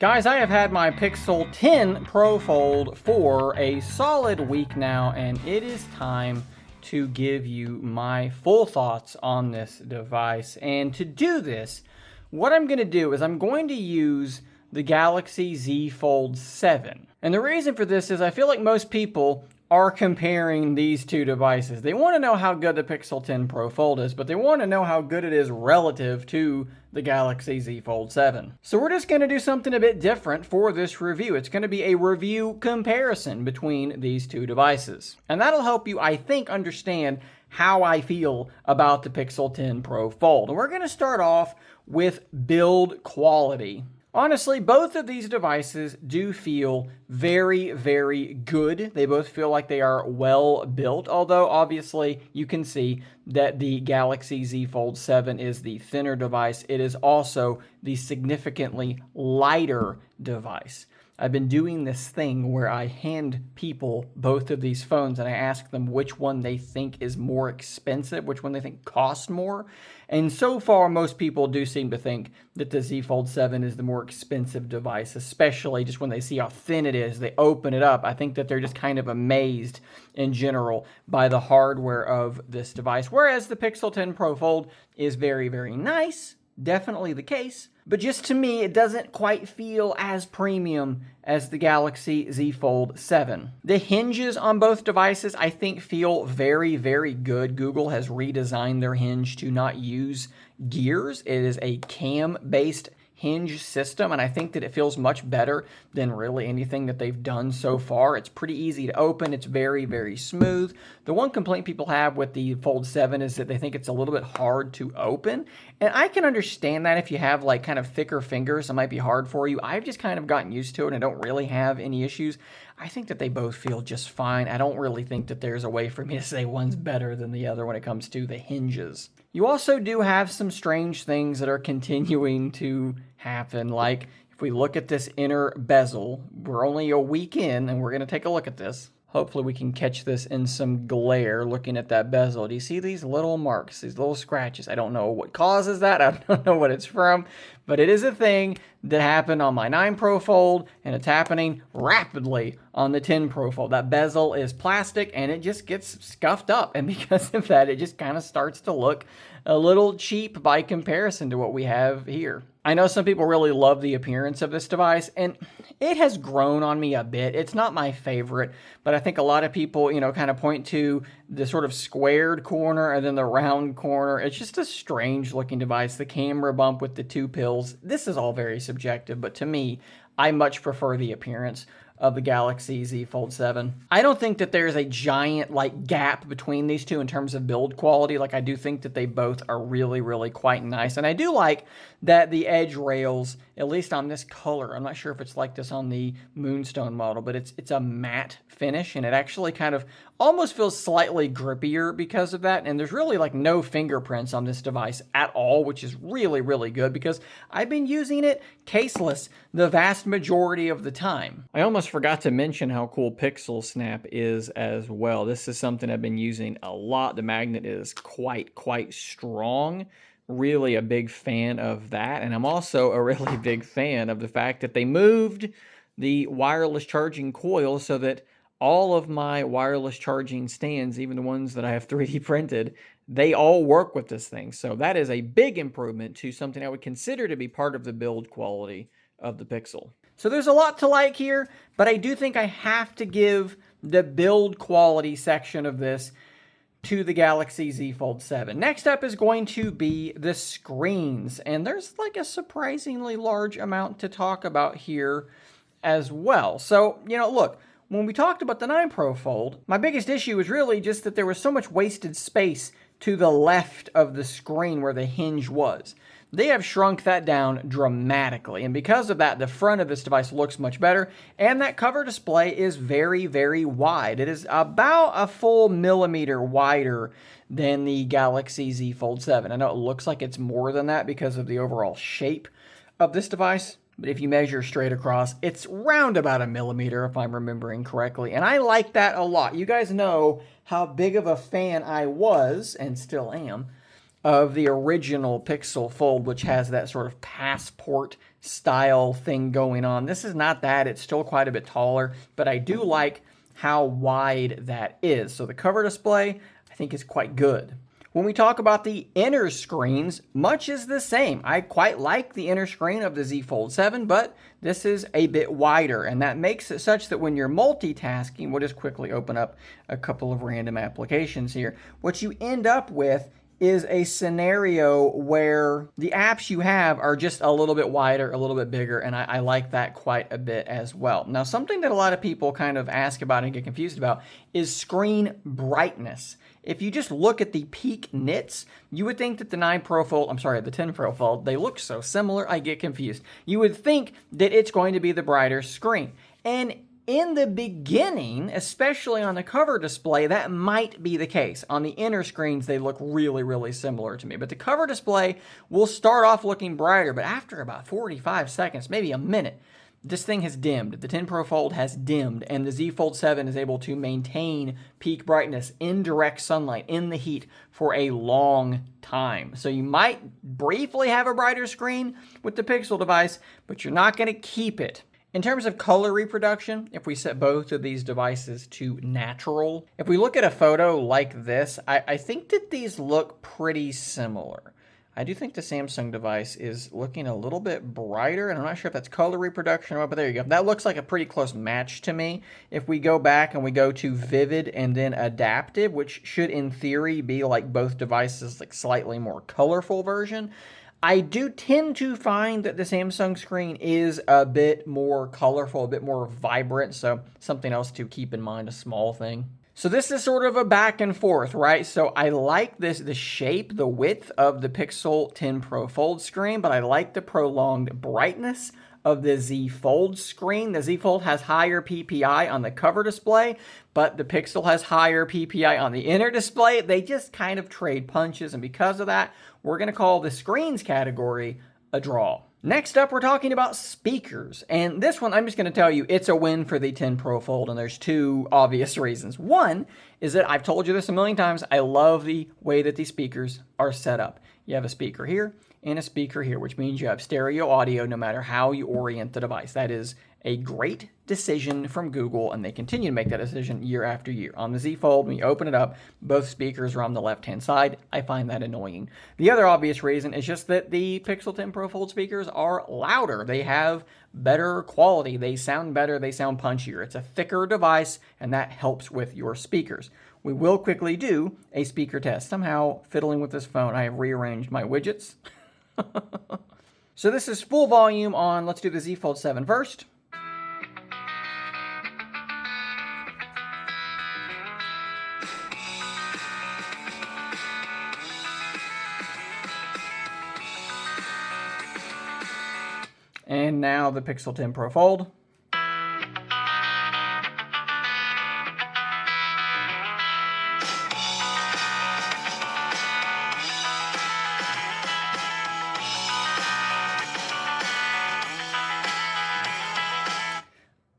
Guys, I have had my Pixel 10 Pro Fold for a solid week now, and it is time to give you my full thoughts on this device. And to do this, what I'm going to do is I'm going to use the Galaxy Z Fold 7. And the reason for this is I feel like most people are comparing these two devices. They want to know how good the Pixel 10 Pro Fold is, but they want to know how good it is relative to the Galaxy Z Fold 7. So we're just going to do something a bit different for this review. It's going to be a review comparison between these two devices. And that'll help you, I think, understand how I feel about the Pixel 10 Pro Fold. And we're going to start off with build quality. Honestly, both of these devices do feel very, very good. They both feel like they are well built, although obviously you can see that the Galaxy Z Fold 7 is the thinner device. It is also the significantly lighter device. I've been doing this thing where I hand people both of these phones and I ask them which one they think is more expensive, which one they think costs more. And so far, most people do seem to think that the Z Fold 7 is the more expensive device, especially just when they see how thin it is. They open it up. I think that they're just kind of amazed in general by the hardware of this device. Whereas the Pixel 10 Pro Fold is very, very nice. Definitely the case. But just to me, it doesn't quite feel as premium as the Galaxy Z Fold 7. The hinges on both devices, I think, feel very, very good. Google has redesigned their hinge to not use gears. It is a cam-based hinge system, and I think that it feels much better than really anything that they've done so far. It's pretty easy to open. It's very, very smooth. The one complaint people have with the Fold 7 is that they think it's a little bit hard to open, and I can understand that. If you have like kind of thicker fingers, it might be hard for you. I've just kind of gotten used to it and I don't really have any issues. I think that they both feel just fine. I don't really think that there's a way for me to say one's better than the other when it comes to the hinges. You also do have some strange things that are continuing to happen. Like if we look at this inner bezel, we're only a week in and we're going to take a look at this. Hopefully we can catch this in some glare looking at that bezel. Do you see these little marks, these little scratches? I don't know what causes that. I don't know what it's from, but it is a thing that happened on my 9 Pro Fold, and it's happening rapidly on the 10 Pro Fold. That bezel is plastic and it just gets scuffed up, and because of that, it just kind of starts to look a little cheap by comparison to what we have here. I know some people really love the appearance of this device, and it has grown on me a bit. It's not my favorite, but I think a lot of people, kind of point to the sort of squared corner and then the round corner. It's just a strange looking device. The camera bump with the 2 pills. This is all very subjective, but to me, I much prefer the appearance of the Galaxy Z Fold 7. I don't think that there's a giant gap between these two in terms of build quality. I do think that they both are really, really quite nice. And I do like that the edge rails, at least on this color, I'm not sure if it's like this on the Moonstone model, but it's a matte finish, and it actually kind of almost feels slightly grippier because of that. And there's really no fingerprints on this device at all, which is really, really good because I've been using it caseless the vast majority of the time. I almost forgot to mention how cool Pixel Snap is as well. This is something I've been using a lot. The magnet is quite strong. Really a big fan of that. And I'm also a really big fan of the fact that they moved the wireless charging coil so that all of my wireless charging stands, even the ones that I have 3D printed, they all work with this thing. So that is a big improvement to something I would consider to be part of the build quality of the Pixel. So there's a lot to like here, but I do think I have to give the build quality section of this to the Galaxy Z Fold 7. Next up is going to be the screens, and there's a surprisingly large amount to talk about here as well. So, look, when we talked about the 9 Pro Fold, my biggest issue was really just that there was so much wasted space to the left of the screen where the hinge was. They have shrunk that down dramatically, and because of that, the front of this device looks much better, and that cover display is very, very wide. It is about a full millimeter wider than the Galaxy Z Fold 7. I know it looks like it's more than that because of the overall shape of this device, but if you measure straight across, it's round about a millimeter, if I'm remembering correctly. And I like that a lot. You guys know how big of a fan I was, and still am, of the original Pixel Fold, which has that sort of passport style thing going on. This is not that. It's still quite a bit taller, but I do like how wide that is. So the cover display, I think, is quite good. When we talk about the inner screens, much is the same. I quite like the inner screen of the Z Fold 7, but this is a bit wider, and that makes it such that when you're multitasking, we'll just quickly open up a couple of random applications here. What you end up with is a scenario where the apps you have are just a little bit wider, a little bit bigger, and I like that quite a bit as well. Now, something that a lot of people kind of ask about and get confused about is screen brightness. If you just look at the peak nits, you would think that the 10 Pro Fold, they look so similar, I get confused. You would think that it's going to be the brighter screen. And in the beginning, especially on the cover display, that might be the case. On the inner screens, they look really, really similar to me. But the cover display will start off looking brighter, but after about 45 seconds, maybe a minute, this thing has dimmed. The 10 Pro Fold has dimmed, and the Z Fold 7 is able to maintain peak brightness in direct sunlight, in the heat, for a long time. So you might briefly have a brighter screen with the Pixel device, but you're not going to keep it. In terms of color reproduction, if we set both of these devices to natural, if we look at a photo like this, I think that these look pretty similar. I do think the Samsung device is looking a little bit brighter, and I'm not sure if that's color reproduction or what, but there you go. That looks like a pretty close match to me. If we go back and we go to vivid and then adaptive, which should in theory be like both devices, like slightly more colorful version, I do tend to find that the Samsung screen is a bit more colorful, a bit more vibrant, so something else to keep in mind, a small thing. So this is sort of a back and forth, right? So I like the shape, the width of the Pixel 10 Pro Fold screen, but I like the prolonged brightness of the Z Fold screen. The Z Fold has higher PPI on the cover display, but the Pixel has higher PPI on the inner display. They just kind of trade punches, and because of that, we're going to call the screens category a draw. Next up, we're talking about speakers. And this one, I'm just going to tell you, it's a win for the 10 Pro Fold, and there's two obvious reasons. One is that I've told you this a million times, I love the way that these speakers are set up. You have a speaker here and a speaker here, which means you have stereo audio no matter how you orient the device. That is a great decision from Google, and they continue to make that decision year after year. On the Z Fold, when you open it up, both speakers are on the left-hand side. I find that annoying. The other obvious reason is just that the Pixel 10 Pro Fold speakers are louder. They have better quality. They sound better. They sound punchier. It's a thicker device, and that helps with your speakers. We will quickly do a speaker test. Somehow, fiddling with this phone, I have rearranged my widgets. So this is full volume on, let's do the Z Fold 7 first. And now the Pixel 10 Pro Fold.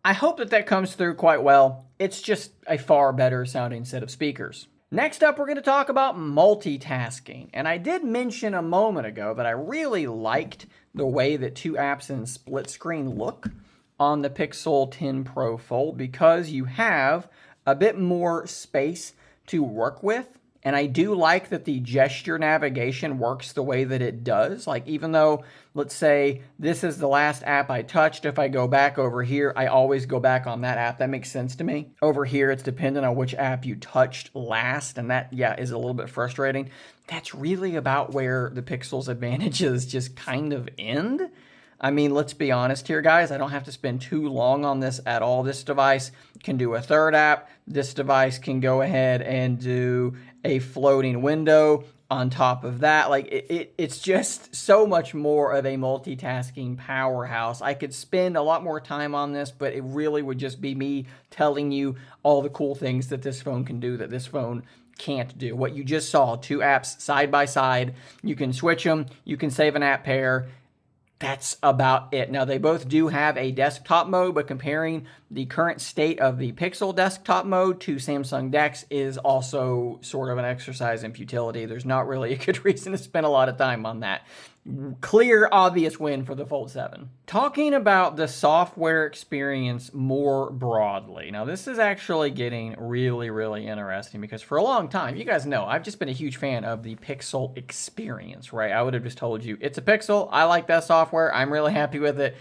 I hope that comes through quite well. It's just a far better sounding set of speakers. Next up, we're going to talk about multitasking. And I did mention a moment ago that I really liked the way that two apps in split screen look on the Pixel 10 Pro Fold because you have a bit more space to work with. And I do like that the gesture navigation works the way that it does. Like, even though, let's say, this is the last app I touched, if I go back over here, I always go back on that app. That makes sense to me. Over here, it's dependent on which app you touched last, and that, yeah, is a little bit frustrating. That's really about where the Pixel's advantages just kind of end. I mean, let's be honest here, guys. I don't have to spend too long on this at all. This device can do a third app. This device can go ahead and do a floating window on top of that. Like, it's just so much more of a multitasking powerhouse. I could spend a lot more time on this, but it really would just be me telling you all the cool things that this phone can do that this phone can't do. What you just saw, two apps side by side. You can switch them. You can save an app pair. That's about it. Now, they both do have a desktop mode, but comparing the current state of the Pixel desktop mode to Samsung DeX is also sort of an exercise in futility. There's not really a good reason to spend a lot of time on that. Clear, obvious win for the Fold 7. Talking about the software experience more broadly. Now, this is actually getting really, really interesting because for a long time, you guys know, I've just been a huge fan of the Pixel experience, right? I would have just told you, it's a Pixel. I like that software. I'm really happy with it.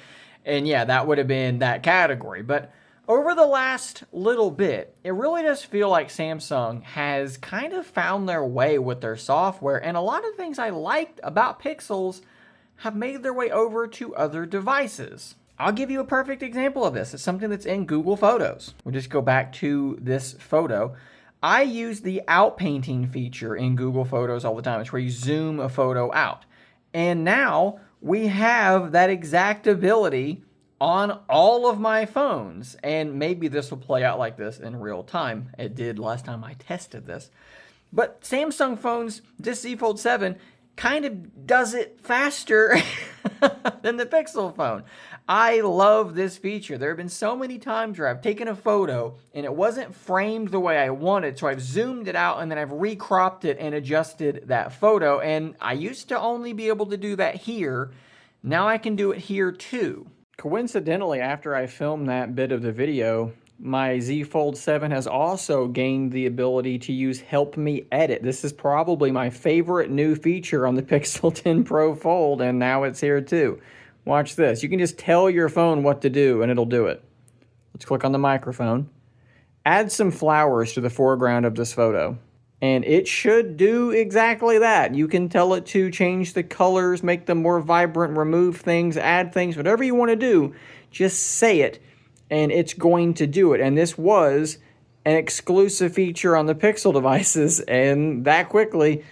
And yeah, that would have been that category. But over the last little bit, it really does feel like Samsung has kind of found their way with their software, and a lot of things I liked about Pixels have made their way over to other devices. I'll give you a perfect example of this. It's something that's in Google Photos. We'll just go back to this photo. I use the outpainting feature in Google Photos all the time. It's where you zoom a photo out. And now we have that exact ability on all of my phones. And maybe this will play out like this in real time. It did last time I tested this. But Samsung phones, this Z Fold 7, kind of does it faster than the Pixel phone. I love this feature. There have been so many times where I've taken a photo and it wasn't framed the way I wanted, so I've zoomed it out and then I've recropped it and adjusted that photo. And I used to only be able to do that here. Now I can do it here too. Coincidentally, after I filmed that bit of the video, my Z Fold 7 has also gained the ability to use Help Me Edit. This is probably my favorite new feature on the Pixel 10 Pro Fold, and now it's here too. Watch this. You can just tell your phone what to do, and it'll do it. Let's click on the microphone. Add some flowers to the foreground of this photo, and it should do exactly that. You can tell it to change the colors, make them more vibrant, remove things, add things, whatever you want to do, just say it, and it's going to do it. And this was an exclusive feature on the Pixel devices, and that quickly,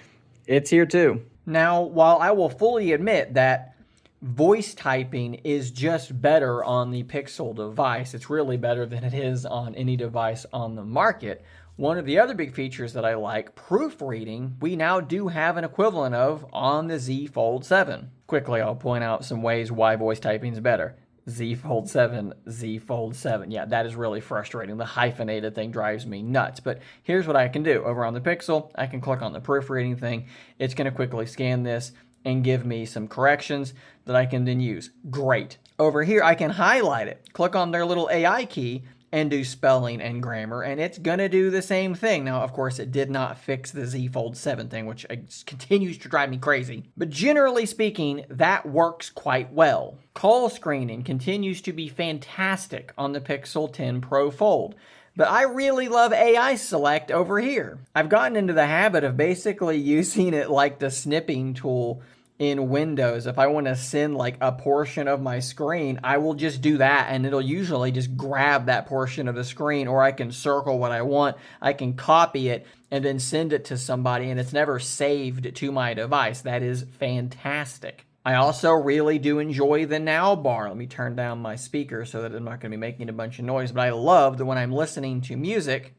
it's here too. Now, while I will fully admit that voice typing is just better on the Pixel device, it's really better than it is on any device on the market. One of the other big features that I like, proofreading, we now do have an equivalent of on the Z Fold 7. Quickly, I'll point out some ways why voice typing is better. Z Fold 7, Z Fold 7. Yeah, that is really frustrating. The hyphenated thing drives me nuts. But here's what I can do. Over on the Pixel, I can click on the proofreading thing. It's going to quickly scan this and give me some corrections that I can then use. Great. Over here, I can highlight it. Click on their little AI key and do spelling and grammar, and it's going to do the same thing. Now, of course, it did not fix the Z Fold 7 thing, which continues to drive me crazy. But generally speaking, that works quite well. Call screening continues to be fantastic on the Pixel 10 Pro Fold. But I really love AI Select over here. I've gotten into the habit of basically using it like the snipping tool in Windows. If I want to send like a portion of my screen, I will just do that and it'll usually just grab that portion of the screen, or I can circle what I want. I can copy it and then send it to somebody, and it's never saved to my device. That is fantastic. I also really do enjoy the now bar. Let me turn down my speaker so that I'm not going to be making a bunch of noise, but I love that when I'm listening to music,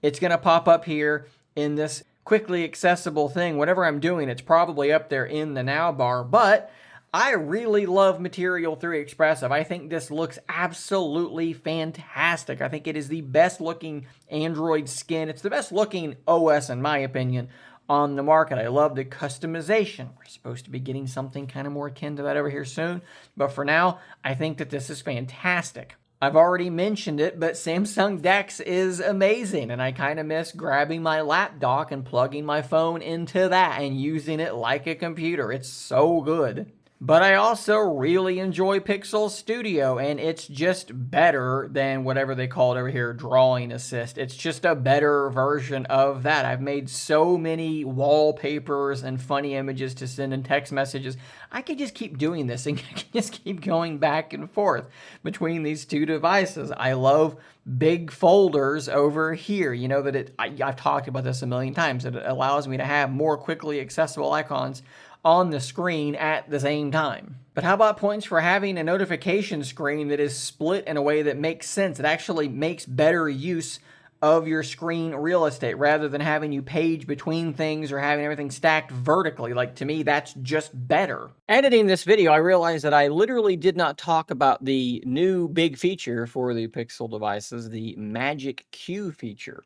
it's going to pop up here in this quickly accessible thing. Whatever I'm doing, it's probably up there in the now bar, but I really love Material 3 Expressive. I think this looks absolutely fantastic. I think it is the best looking Android skin. It's the best looking OS, in my opinion, on the market. I love the customization. We're supposed to be getting something kind of more akin to that over here soon, but for now, I think that this is fantastic. I've already mentioned it, but Samsung DeX is amazing, and I kind of miss grabbing my lap dock and plugging my phone into that and using it like a computer. It's so good. But I also really enjoy Pixel Studio, and it's just better than whatever they call it over here, Drawing Assist. It's just a better version of that. I've made so many wallpapers and funny images to send in text messages. I could just keep doing this and I can just keep going back and forth between these two devices. I love big folders over here. You know that I've talked about this a million times. It allows me to have more quickly accessible icons on the screen at the same time. But how about points for having a notification screen that is split in a way that makes sense? It actually makes better use of your screen real estate rather than having you page between things or having everything stacked vertically. Like, to me, that's just better. Editing this video, I realized that I literally did not talk about the new big feature for the Pixel devices, the Magic Q feature.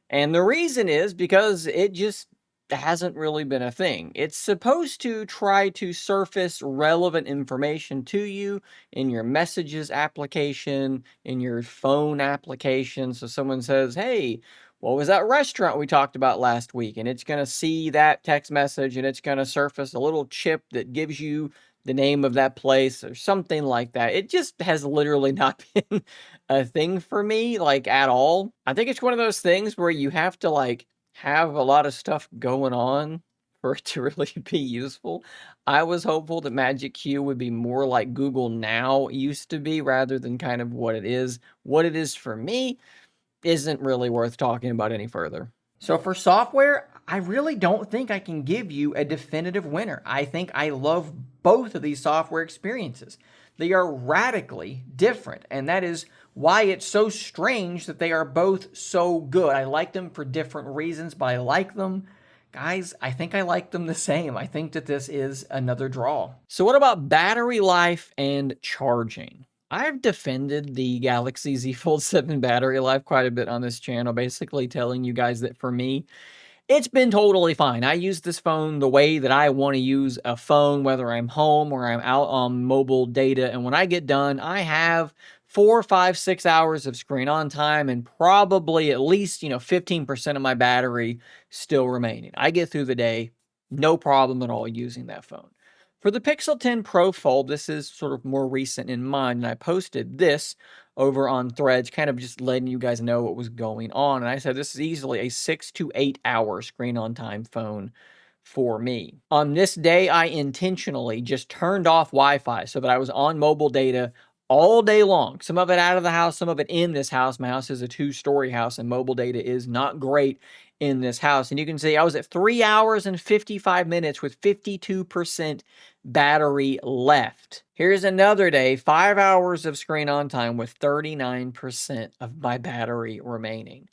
And the reason is because it just hasn't really been a thing. It's supposed to try to surface relevant information to you in your messages application, in your phone application. So someone says, "Hey, what was that restaurant we talked about last week?" And it's going to see that text message and it's going to surface a little chip that gives you the name of that place or something like that. It just has literally not been a thing for me, like, at all. I think it's one of those things where you have to, like, have a lot of stuff going on for it to really be useful. I was hopeful that Magic Q would be more like Google Now used to be rather than kind of what it is. What it is for me isn't really worth talking about any further. So for software, I really don't think I can give you a definitive winner. I think I love both of these software experiences. They are radically different, and that is why it's so strange that they are both so good. I like them for different reasons, but I like them. Guys, I think I like them the same. I think that this is another draw. So what about battery life and charging? I've defended the Galaxy Z Fold 7 battery life quite a bit on this channel, basically telling you guys that for me, it's been totally fine. I use this phone the way that I want to use a phone, whether I'm home or I'm out on mobile data. And when I get done, I have 4, 5, 6 hours of screen on time and probably at least, 15% of my battery still remaining. I get through the day, no problem at all using that phone. For the Pixel 10 Pro Fold, this is sort of more recent in mind, and I posted this over on Threads, kind of just letting you guys know what was going on. And I said this is easily a 6 to 8 hour screen on time phone for me. On this day, I intentionally just turned off Wi-Fi so that I was on mobile data all day long. Some of it out of the house, some of it in this house. My house is a 2-story house and mobile data is not great in this house. And you can see I was at 3 hours and 55 minutes with 52% battery left. Here's another day, 5 hours of screen on time with 39% of my battery remaining.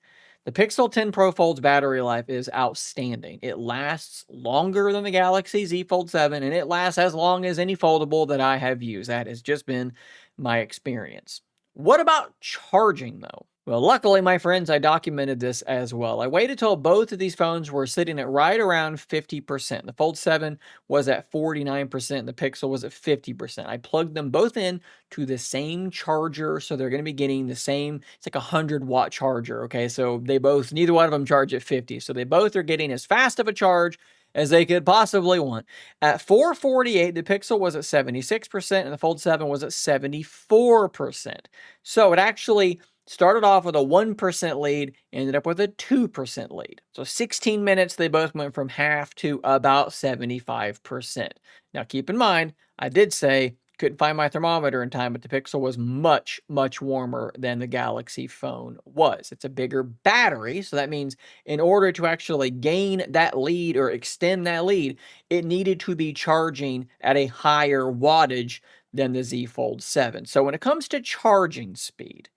The Pixel 10 Pro Fold's battery life is outstanding. It lasts longer than the Galaxy Z Fold 7, and it lasts as long as any foldable that I have used. That has just been my experience. What about charging, though? Well, luckily, my friends, I documented this as well. I waited till both of these phones were sitting at right around 50%. The Fold 7 was at 49%, the Pixel was at 50%. I plugged them both in to the same charger, so they're going to be getting the same, it's like a 100-watt charger, okay? So neither one of them charge at 50, so they both are getting as fast of a charge as they could possibly want. At 448, the Pixel was at 76%, and the Fold 7 was at 74%. So it actually started off with a 1% lead, ended up with a 2% lead. So 16 minutes, they both went from half to about 75%. Now keep in mind, I did say couldn't find my thermometer in time, but the Pixel was much, much warmer than the Galaxy phone was. It's a bigger battery, so that means in order to actually gain that lead or extend that lead, it needed to be charging at a higher wattage than the Z Fold 7. So when it comes to charging speed,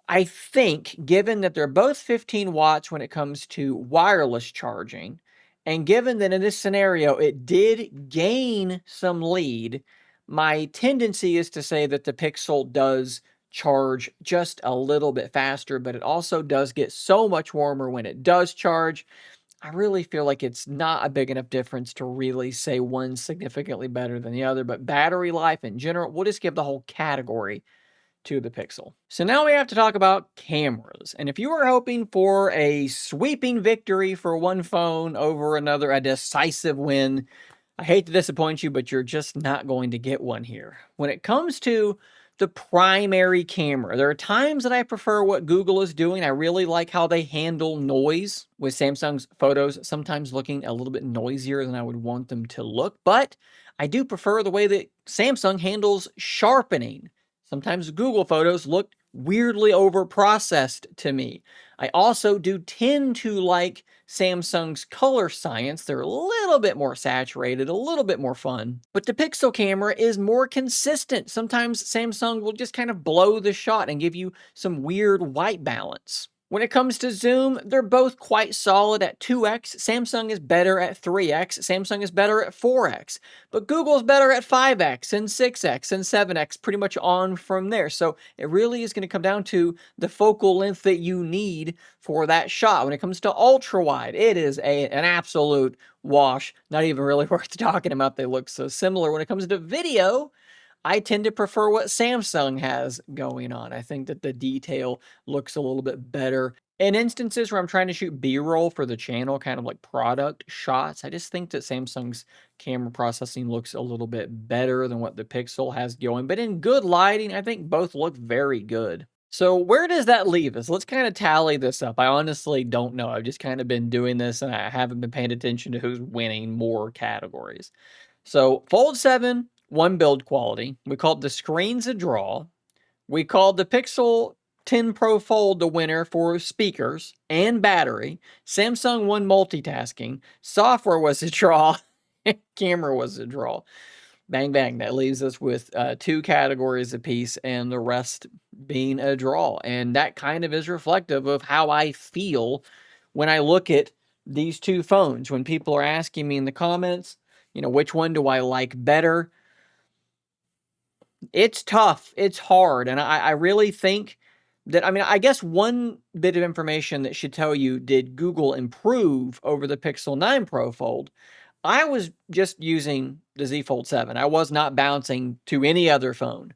I think, given that they're both 15 watts when it comes to wireless charging, and given that in this scenario it did gain some lead, my tendency is to say that the Pixel does charge just a little bit faster, but it also does get so much warmer when it does charge. I really feel like it's not a big enough difference to really say one's significantly better than the other, but battery life in general, we'll just give the whole category to the Pixel. So now we have to talk about cameras. And if you were hoping for a sweeping victory for one phone over another, a decisive win, I hate to disappoint you, but you're just not going to get one here. When it comes to the primary camera, there are times that I prefer what Google is doing. I really like how they handle noise with Samsung's photos, sometimes looking a little bit noisier than I would want them to look. But I do prefer the way that Samsung handles sharpening. Sometimes Google photos look weirdly overprocessed to me. I also do tend to like Samsung's color science. They're a little bit more saturated, a little bit more fun. But the Pixel camera is more consistent. Sometimes Samsung will just kind of blow the shot and give you some weird white balance. When it comes to zoom, they're both quite solid at 2x. Samsung is better at 3x. Samsung is better at 4x. But Google's better at 5x and 6x and 7x, pretty much on from there. So it really is going to come down to the focal length that you need for that shot. When it comes to ultra wide, it is an absolute wash. Not even really worth talking about. They look so similar. When it comes to video, I tend to prefer what Samsung has going on. I think that the detail looks a little bit better. In instances where I'm trying to shoot B-roll for the channel, kind of like product shots, I just think that Samsung's camera processing looks a little bit better than what the Pixel has going. But in good lighting, I think both look very good. So where does that leave us? Let's kind of tally this up. I honestly don't know. I've just kind of been doing this and I haven't been paying attention to who's winning more categories. So Fold 7 won build quality. We called the screens a draw. We called the Pixel 10 Pro Fold the winner for speakers and battery. Samsung won multitasking. Software was a draw. Camera was a draw. Bang, bang. That leaves us with 2 categories apiece and the rest being a draw. And that kind of is reflective of how I feel when I look at these two phones. When people are asking me in the comments, which one do I like better? It's tough. It's hard. And I really think that, I guess one bit of information that should tell you, did Google improve over the Pixel 9 Pro Fold? I was just using the Z Fold 7. I was not bouncing to any other phone.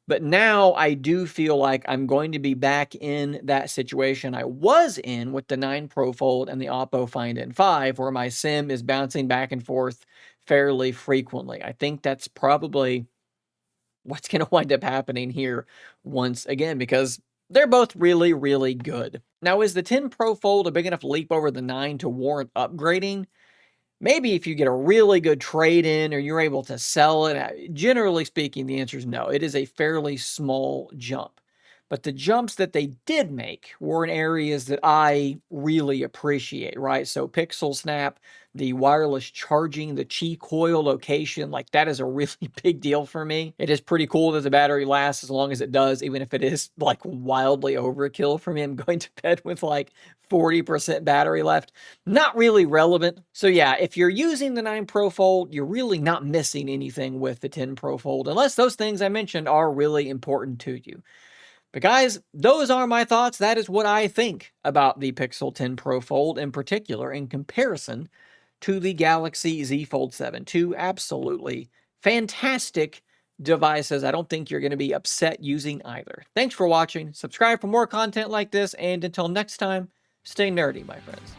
But now I do feel like I'm going to be back in that situation I was in with the 9 Pro Fold and the Oppo Find N5, where my SIM is bouncing back and forth fairly frequently. I think that's probably what's going to wind up happening here once again, because they're both really, really good. Now, is the 10 Pro Fold a big enough leap over the 9 to warrant upgrading? Maybe if you get a really good trade-in or you're able to sell it. Generally speaking, the answer is no. It is a fairly small jump. But the jumps that they did make were in areas that I really appreciate, right? So Pixel Snap, the wireless charging, the Qi coil location, like that is a really big deal for me. It is pretty cool that the battery lasts as long as it does, even if it is like wildly overkill for me. I'm going to bed with like 40% battery left. Not really relevant. So yeah, if you're using the 9 Pro Fold, you're really not missing anything with the 10 Pro Fold, unless those things I mentioned are really important to you. But guys, those are my thoughts. That is what I think about the Pixel 10 Pro Fold in particular in comparison to the Galaxy Z Fold 7. Two absolutely fantastic devices. I don't think you're going to be upset using either. Thanks for watching. Subscribe for more content like this, and until next time, stay nerdy, my friends.